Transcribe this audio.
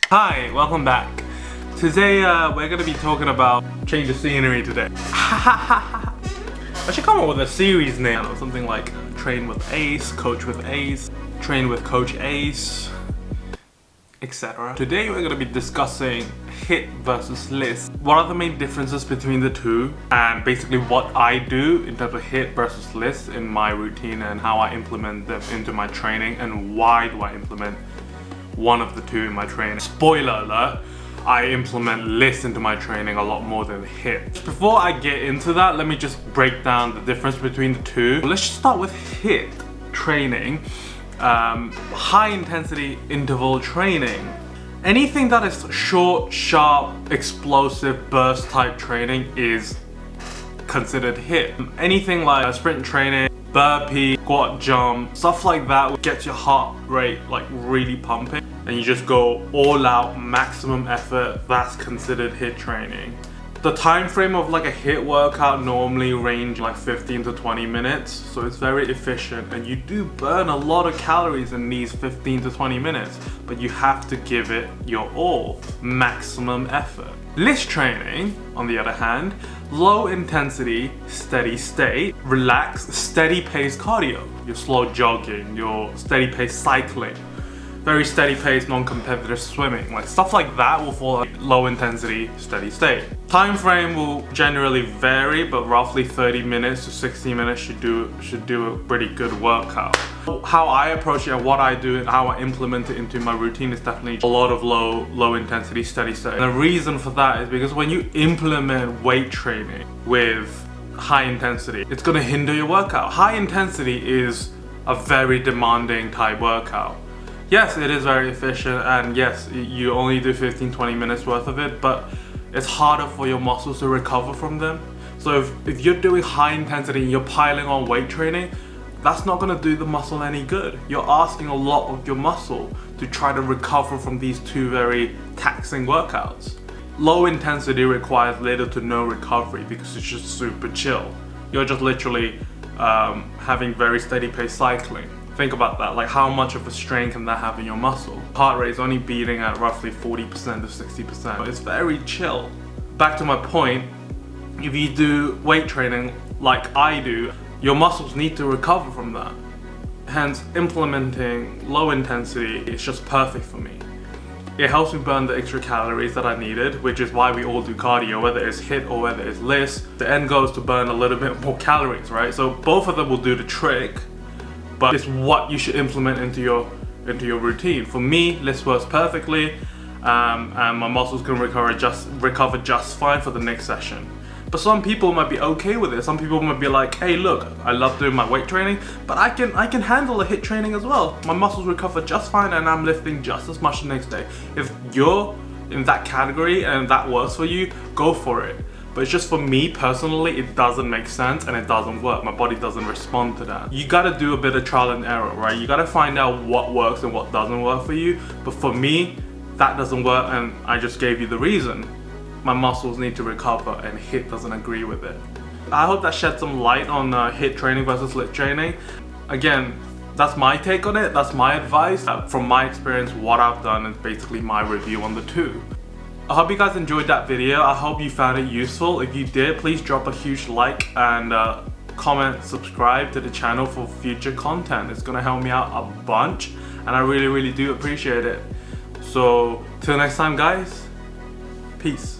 Hi, welcome back. Today we're going to be talking about change of scenery today. I should come up with a series name or something like Train with Ace, Coach with Ace, Train with Coach Ace, etc. Today we're going to be discussing HIIT versus LISS. What are the main differences between the two, and basically what I do in terms of HIIT versus LISS in my routine and how I implement them into my training, and why do I implement one of the two in my training. Spoiler alert, I implement LISS into my training a lot more than HIIT. Before I get into that, let me just break down the difference between the two. Let's just start with HIIT training. High intensity interval training. Anything that is short, sharp, explosive burst type training is considered HIIT. Anything like sprint training, burpee, squat jump, stuff like that will get your heart rate like really pumping and you just go all out, maximum effort. That's considered HIIT training. The time frame of like a HIIT workout normally range like 15 to 20 minutes, so it's very efficient and you do burn a lot of calories in these 15 to 20 minutes, but you have to give it your all, maximum effort. LISS training, on the other hand, low intensity, steady state, relaxed, steady pace cardio. Your slow jogging, your steady pace cycling, very steady pace non-competitive swimming, like stuff like that will fall like low intensity, steady state. Time frame will generally vary, but roughly 30 minutes to 60 minutes should do a pretty good workout. How I approach it and what I do and how I implement it into my routine is definitely a lot of low intensity, steady state. And the reason for that is because when you implement weight training with high intensity, it's gonna hinder your workout. High intensity is a very demanding type workout. Yes, it is very efficient, and yes, you only do 15-20 minutes worth of it, but it's harder for your muscles to recover from them. So if you're doing high intensity and you're piling on weight training, that's not going to do the muscle any good. You're asking a lot of your muscle to try to recover from these two very taxing workouts. Low intensity requires little to no recovery because it's just super chill. You're just literally having very steady pace cycling. Think about that, like how much of a strain can that have in your muscle? Heart rate is only beating at roughly 40% to 60%. It's very chill. Back to my point, if you do weight training like I do, your muscles need to recover from that. Hence, implementing low intensity is just perfect for me. It helps me burn the extra calories that I needed, which is why we all do cardio, whether it's HIIT or whether it's LISS. The end goal is to burn a little bit more calories, right? So both of them will do the trick, but it's what you should implement into your routine. For me, LISS works perfectly, and my muscles can recover just fine for the next session. But some people might be okay with it. Some people might be like, hey look, I love doing my weight training, but I can handle a HIIT training as well. My muscles recover just fine and I'm lifting just as much the next day. If you're in that category and that works for you, go for it. But it's just for me personally, it doesn't make sense and it doesn't work. My body doesn't respond to that. You gotta do a bit of trial and error, right? You gotta find out what works and what doesn't work for you. But for me, that doesn't work, and I just gave you the reason. My muscles need to recover and HIIT doesn't agree with it. I hope that shed some light on HIIT training versus LISS training. Again, that's my take on it, that's my advice. From my experience, what I've done is basically my review on the two. I hope you guys enjoyed that video. I hope you found it useful. If you did, please drop a huge like and comment, subscribe to the channel for future content. It's gonna help me out a bunch and I really do appreciate it. So till next time guys, peace.